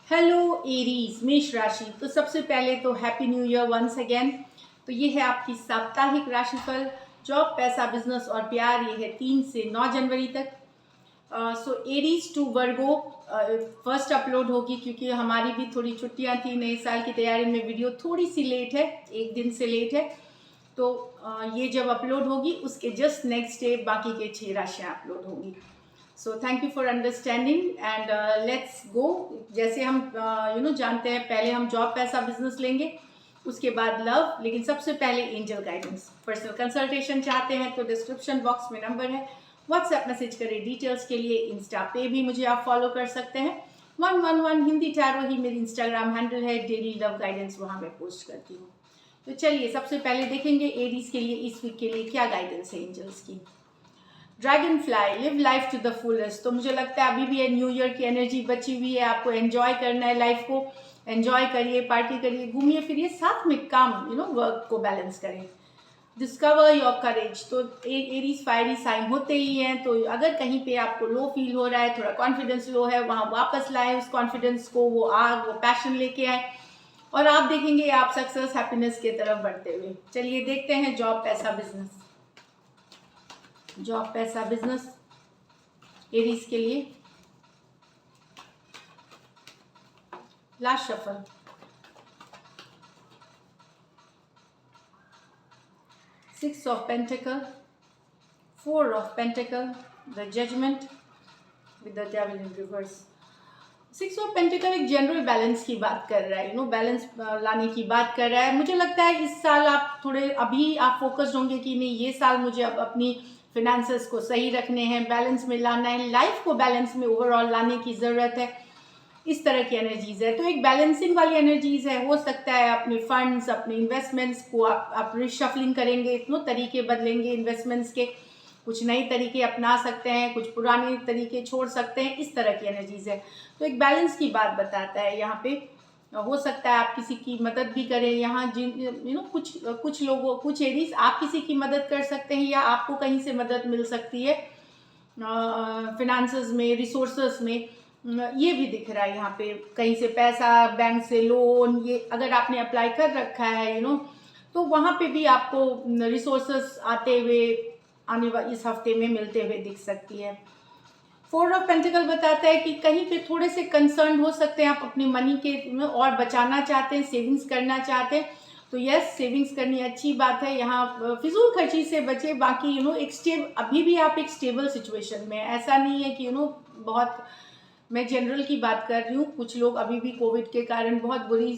Hello Aries मेष राशि। तो सबसे पहले तो happy new year once again. तो ये है आपकी साप्ताहिक राशिफल। जॉब, पैसा, बिजनेस और प्यार, ये है 3 से 9 जनवरी तक। So Aries to Virgo first upload होगी, क्योंकि हमारी भी थोड़ी छुट्टियां थी, नए साल की तैयारी में वीडियो थोड़ी सी लेट है, एक दिन से लेट है। तो ये जब अपलोड होगी उसके जस्ट नेक्स्ट डे बाकी के 6 राशियां अपलोड होंगी। So thank you for understanding and let's go. जैसे हम जानते हैं, पहले हम जॉब, पैसा, बिजनेस लेंगे, उसके बाद लव, लेकिन सबसे पहले एंजल गाइडेंस। पर्सनल कंसल्टेशन चाहते हैं तो डिस्क्रिप्शन बॉक्स में नंबर है, व्हाट्सएप मैसेज करें डिटेल्स के लिए। इंस्टा पे भी मुझे आप फॉलो कर सकते हैं, 111 हिंदी टैरो ही मेरी इंस्टाग्राम हैंडल है। डेली लव गाइडेंस वहाँ मैं पोस्ट करती हूँ। तो चलिए सबसे पहले देखेंगे एरीज के लिए इस वीक के लिए क्या गाइडेंस है एंजल्स की। Dragonfly, live life to the fullest. तो मुझे लगता है अभी भी है, न्यू ईयर की एनर्जी बची हुई है, आपको एंजॉय करना है, लाइफ को एंजॉय करिए, पार्टी करिए, घूमिए फिरिए, साथ में काम वर्क को बैलेंस करें। डिस्कवर योर करेज। तो एरीज फायरी साइन होते ही हैं, तो अगर कहीं पे आपको लो फील हो रहा है, थोड़ा कॉन्फिडेंस लो है, वहां वापस लाए उस कॉन्फिडेंस को, वो आग, वो पैशन लेके आए, और आप देखेंगे आप सक्सेस, हैप्पीनेस की तरफ बढ़ते हुए। चलिए देखते हैं जॉब, पैसा, बिजनेस। जॉब, पैसा, बिजनेस एरीज के लिए। Last shuffle. Six of pentacle, four of pentacle, the judgement with the devil in reverse. Six of pentacle एक जनरल बैलेंस की बात कर रहा है, बैलेंस लाने की बात कर रहा है। मुझे लगता है इस साल आप थोड़े अभी आप फोकस्ड होंगे कि नहीं, ये साल मुझे अब अपनी फिनेंसेस को सही रखने हैं, बैलेंस में लाना है, लाइफ को बैलेंस में ओवरऑल लाने की ज़रूरत है। इस तरह की एनर्जीज है, तो एक बैलेंसिंग वाली एनर्जीज है। हो सकता है अपने फंड्स, अपने इन्वेस्टमेंट्स को आप रिशफलिंग करेंगे, इतने तरीके बदलेंगे इन्वेस्टमेंट्स के, कुछ नए तरीके अपना सकते हैं, कुछ पुराने तरीके छोड़ सकते हैं, इस तरह की एनर्जीज है। तो एक बैलेंस की बात बताता है यहाँ पे। हो सकता है आप किसी की मदद भी करें यहाँ, जिन कुछ लोगों, कुछ एरीज आप किसी की मदद कर सकते हैं, या आपको कहीं से मदद मिल सकती है फिनेंसेस में, रिसोर्सेस में। ये भी दिख रहा है यहाँ पे, कहीं से पैसा, बैंक से लोन, ये अगर आपने अप्लाई कर रखा है तो वहाँ पे भी आपको रिसोर्सेस आते हुए आने वाले इस हफ्ते में मिलते हुए दिख सकती है। फोर ऑफ पेंटिकल बताता है कि कहीं पे थोड़े से कंसर्न हो सकते हैं आप अपनी मनी के, और बचाना चाहते हैं, सेविंग्स करना चाहते हैं। तो यस, सेविंग्स करनी अच्छी बात है, यहाँ फिजूल खर्ची से बचे। बाकी एक अभी भी आप एक स्टेबल सिचुएशन में, ऐसा नहीं है कि बहुत, मैं जनरल की बात कर रही हूँ, कुछ लोग अभी भी कोविड के कारण बहुत बुरी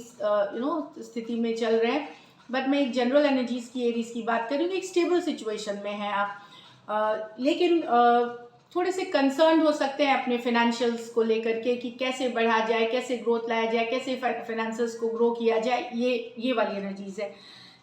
स्थिति में चल रहे हैं, बट मैं एक जनरल एनर्जीज की, एरीज की बात कर रही हूँ। एक स्टेबल सिचुएशन में है आप, लेकिन थोड़े से कंसर्न हो सकते हैं अपने फाइनेंशियल्स को लेकर के, कि कैसे बढ़ा जाए, कैसे ग्रोथ लाया जाए, कैसे फाइनेंसेस को ग्रो किया जाए, ये वाली एनर्जीज है।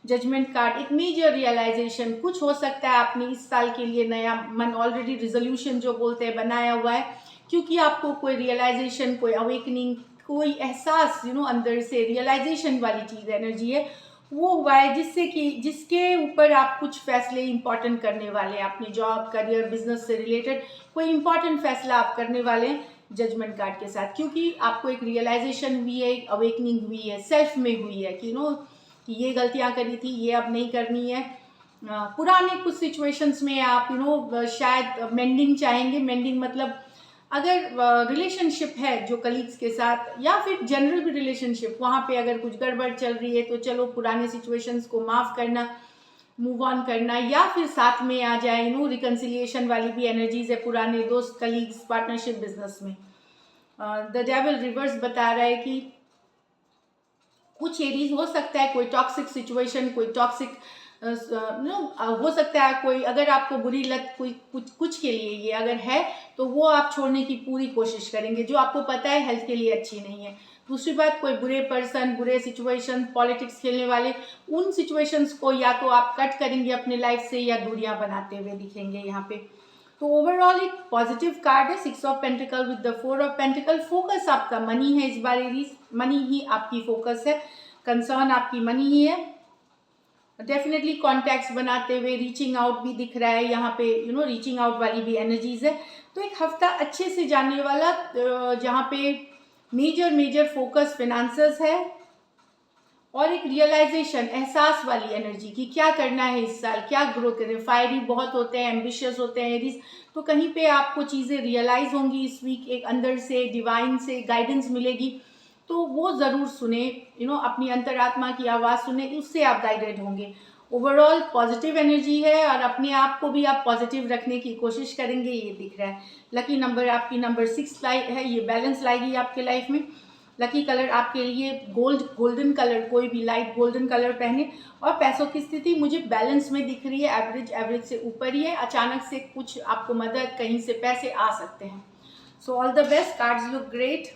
जजमेंट कार्ड, एक मेजर रियलाइजेशन कुछ हो सकता है आपने इस साल के लिए नया मन, ऑलरेडी रिजोल्यूशन जो बोलते हैं बनाया हुआ है, क्योंकि आपको कोई रियलाइजेशन, कोई अवेकनिंग, कोई एहसास अंदर से रियलाइजेशन वाली चीज़ एनर्जी है, वो हुआ है, जिससे कि जिसके ऊपर आप कुछ फैसले इंपॉर्टेंट करने वाले हैं, अपनी जॉब, करियर, बिजनेस से रिलेटेड कोई इंपॉर्टेंट फैसला आप करने वाले हैं जजमेंट कार्ड के साथ, क्योंकि आपको एक रियलाइजेशन हुई है, एक अवेकनिंग हुई है, सेल्फ में हुई है कि कि ये गलतियां करी थी, ये अब नहीं करनी है। पुराने कुछ सिचुएशंस में आप शायद मेंडिंग चाहेंगे। मेंडिंग मतलब अगर रिलेशनशिप है जो कलीग्स के साथ, या फिर जनरल भी रिलेशनशिप, वहाँ पे अगर कुछ गड़बड़ चल रही है, तो चलो पुराने सिचुएशंस को माफ़ करना, मूव ऑन करना, या फिर साथ में आ जाए, रिकन्सिलिएशन वाली भी एनर्जीज है पुराने दोस्त, कलीग्स, पार्टनरशिप, बिजनेस में। द डेविल रिवर्स बता रहा है कि कुछ एरीज हो सकता है कोई टॉक्सिक सिचुएशन, कोई टॉक्सिक हो सकता है कोई, अगर आपको बुरी लत कोई कुछ के लिए ये अगर है, तो वो आप छोड़ने की पूरी कोशिश करेंगे, जो आपको पता है हेल्थ के लिए अच्छी नहीं है। दूसरी बात, कोई बुरे पर्सन, बुरे सिचुएशन, पॉलिटिक्स खेलने वाले, उन सिचुएशंस को या तो आप कट करेंगे अपने लाइफ से, या दूरियां बनाते हुए दिखेंगे यहाँ पे। तो ओवरऑल एक पॉजिटिव कार्ड है, six of pentacle with the four of pentacle. Focus आपका मनी है इस बार एरीज, मनी ही आपकी फोकस है, कंसर्न आपकी मनी ही है। डेफिनेटली कॉन्टैक्ट्स बनाते हुए रीचिंग आउट भी दिख रहा है यहाँ पे, रीचिंग आउट वाली भी एनर्जीज है। तो एक हफ्ता अच्छे से जाने वाला, जहाँ पे मेजर फोकस फिनेंसेस है, और एक रियलाइजेशन, एहसास वाली एनर्जी कि क्या करना है इस साल, क्या ग्रो करें। फायरी बहुत होते हैं, एम्बिशियस होते हैं एरीज, तो कहीं पे आपको चीज़ें रियलाइज होंगी इस वीक, एक अंदर से डिवाइन से गाइडेंस मिलेगी, तो वो ज़रूर सुने, अपनी अंतरात्मा की आवाज़ सुने, उससे आप गाइडेड होंगे। ओवरऑल पॉजिटिव एनर्जी है, और अपने आप को भी आप पॉजिटिव रखने की कोशिश करेंगे, ये दिख रहा है। लकी नंबर आपकी नंबर 6 है, ये बैलेंस लाएगी आपके लाइफ में। लकी कलर आपके लिए गोल्डन कलर, कोई भी लाइट गोल्डन कलर पहने। और पैसों की स्थिति मुझे बैलेंस में दिख रही है, एवरेज से ऊपर ही है। अचानक से कुछ आपको मदद, कहीं से पैसे आ सकते हैं। So all the best, cards look great.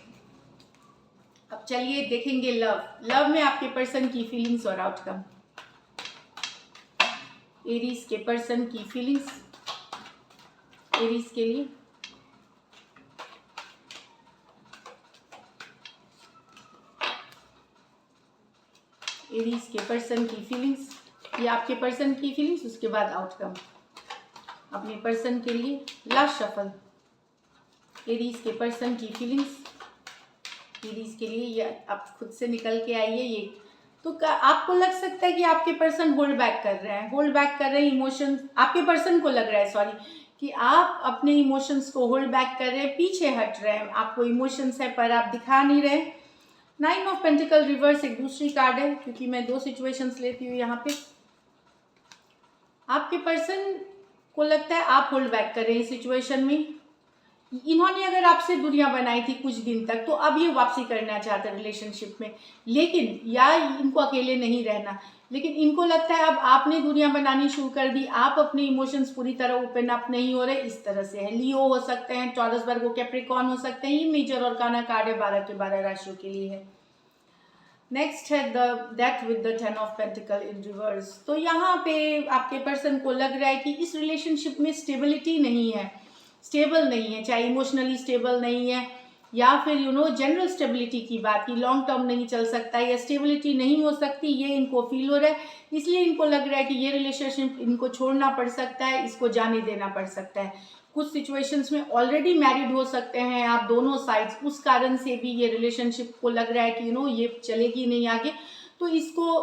अब चलिए देखेंगे लव में आपके पर्सन की फीलिंग्स और आउटकम। एरीज के पर्सन की फीलिंग्स, एरीज के लिए। एरीज के पर्सन की फीलिंग्स, ये आपके पर्सन की फीलिंग्स, उसके बाद आउटकम अपने पर्सन के लिए। लास्ट शफल, एरीज के पर्सन की फीलिंग्स, एरीज के लिए। ये आप खुद से निकल के आइए। ये तो आपको लग सकता है कि आपके पर्सन होल्ड बैक कर रहे हैं, इमोशंस। आपके पर्सन को लग रहा है, सॉरी, कि आप अपने इमोशंस को होल्ड बैक कर रहे हैं, पीछे हट रहे हैं। आपको इमोशंस है पर आप दिखा नहीं रहे। 9 ऑफ पेंटिकल रिवर्स एक दूसरी कार्ड है, क्योंकि मैं 2 सिचुएशंस लेती हूँ यहाँ पे। आपके पर्सन को लगता है आप होल्ड बैक कर रहे हैं इस सिचुएशन में। इन्होंने अगर आपसे दूरियां बनाई थी कुछ दिन तक, तो अब ये वापसी करना चाहते हैं रिलेशनशिप में, लेकिन या इनको अकेले नहीं रहना, लेकिन इनको लगता है अब आपने दूरियां बनानी शुरू कर दी, आप अपने इमोशंस पूरी तरह ओपन अप नहीं हो रहे, इस तरह से है। लियो हो सकते हैं, टॉरस, वर्गो, कैप्रिकॉर्न हो सकते हैं। ये मेजर और काना कार्ड है, 12 के 12 राशियों के लिए है। नेक्स्ट है the death with the 10 of pentacle in reverse. तो यहाँ पे आपके पर्सन को लग रहा है कि इस रिलेशनशिप में स्टेबिलिटी नहीं है, स्टेबल नहीं है, चाहे इमोशनली स्टेबल नहीं है, या फिर जनरल स्टेबिलिटी की बात की, लॉन्ग टर्म नहीं चल सकता, या स्टेबिलिटी नहीं हो सकती, ये इनको फील हो रहा है। इसलिए इनको लग रहा है कि ये रिलेशनशिप इनको छोड़ना पड़ सकता है, इसको जाने देना पड़ सकता है। कुछ सिचुएशंस में ऑलरेडी मैरिड हो सकते हैं आप दोनों साइड्स, उस कारण से भी ये रिलेशनशिप को लग रहा है कि ये चलेगी नहीं आगे, तो इसको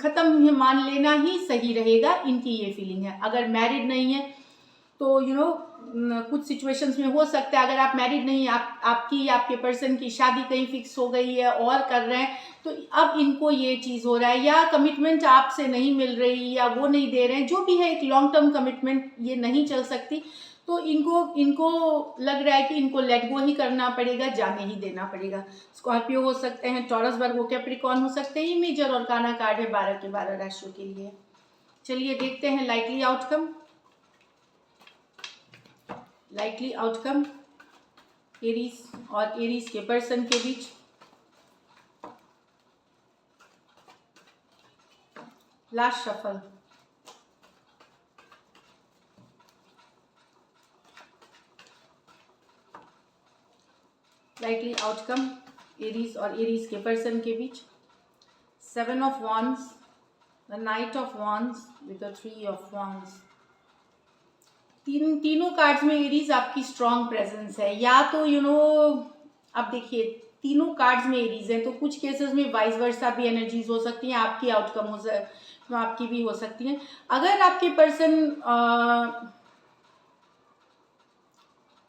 ख़त्म मान लेना ही सही रहेगा, इनकी ये फीलिंग है। अगर मैरिड नहीं है तो कुछ सिचुएशंस में हो सकता है, अगर आप मैरिड नहीं, आपकी आपके पर्सन की शादी कहीं फिक्स हो गई है और कर रहे हैं, तो अब इनको ये चीज़ हो रहा है, या कमिटमेंट आपसे नहीं मिल रही, या वो नहीं दे रहे हैं, जो भी है, एक लॉन्ग टर्म कमिटमेंट ये नहीं चल सकती, तो इनको लग रहा है कि इनको लेट गो ही करना पड़ेगा, जाने ही देना पड़ेगा। स्कॉर्पियो हो सकते हैं, टॉरस, वर्गो, कैप्रिकॉर्न हो सकते हैं। ये मेजर और काना कार्ड है, 12 के 12 राशियों के लिए। चलिए देखते हैं likely outcome. Likely outcome Aries और एरीज के पर्सन के बीच। Last shuffle, likely outcome Aries और एरीज के पर्सन के बीच। 7 of wands, the knight of wands with the 3 of wands. तीनों कार्ड्स में एरीज आपकी स्ट्रॉन्ग प्रेजेंस है, या तो अब देखिए तीनों कार्ड्स में एरीज हैं, तो कुछ केसेस में वाइस वर्सा भी एनर्जीज हो सकती हैं, आपकी आउटकम आपकी भी हो सकती हैं। अगर आपके पर्सन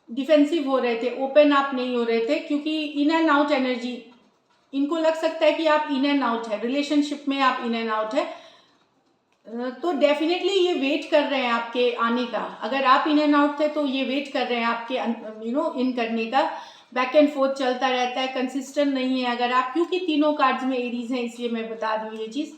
डिफेंसिव हो रहे थे, ओपन अप नहीं हो रहे थे, क्योंकि इन एंड आउट एनर्जी, इनको लग सकता है कि आप इन एंड आउट है, रिलेशनशिप में आप इन एंड आउट है, तो डेफिनेटली ये वेट कर रहे हैं आपके आने का। अगर आप इन एंड आउट थे तो ये वेट कर रहे हैं आपके इन करने का। बैक एंड फोर्थ चलता रहता है, कंसिस्टेंट नहीं है अगर आप, क्योंकि तीनों कार्ड्स में एरीज हैं, इसलिए मैं बता दूँ ये चीज़।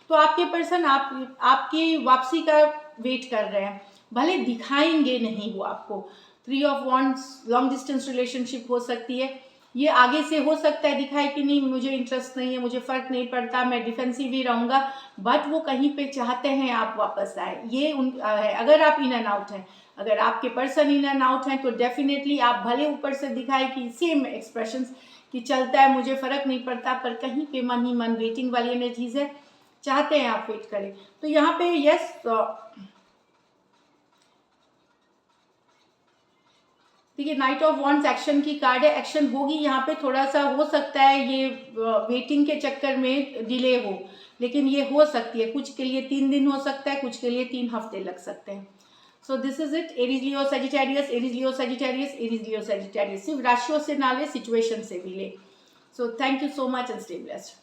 तो आपके पर्सन आपकी वापसी का वेट कर रहे हैं, भले दिखाएंगे नहीं वो आपको। 3 of wands, long distance relationship हो सकती है, ये आगे से हो सकता है दिखाए कि नहीं मुझे इंटरेस्ट नहीं है, मुझे फ़र्क नहीं पड़ता, मैं डिफेंसिव ही रहूँगा, बट वो कहीं पे चाहते हैं आप वापस आए, ये है। अगर आप इन एंड आउट हैं, अगर आपके पर्सन इन एंड आउट हैं, तो डेफिनेटली आप भले ऊपर से दिखाए कि सेम एक्सप्रेशंस कि चलता है, मुझे फ़र्क नहीं पड़ता, पर कहीं पे मन ही मन वेटिंग वाली एनर्जीज है, चाहते हैं आप वेट करें। तो यहाँ पे यस, देखिए नाइट ऑफ वॉन्ड्स एक्शन की कार्ड है, एक्शन होगी यहाँ पे, थोड़ा सा हो सकता है ये वेटिंग के चक्कर में डिले हो, लेकिन ये हो सकती है। कुछ के लिए 3 दिन हो सकता है, कुछ के लिए 3 हफ्ते लग सकते हैं। So this is it. Aries Leo Sagittarius, Aries Leo Sagittarius, Aries Leo Sagittarius. सिर्फ राशियों से ना ले, सिचुएशन से भी ले। So thank you so much and stay blessed.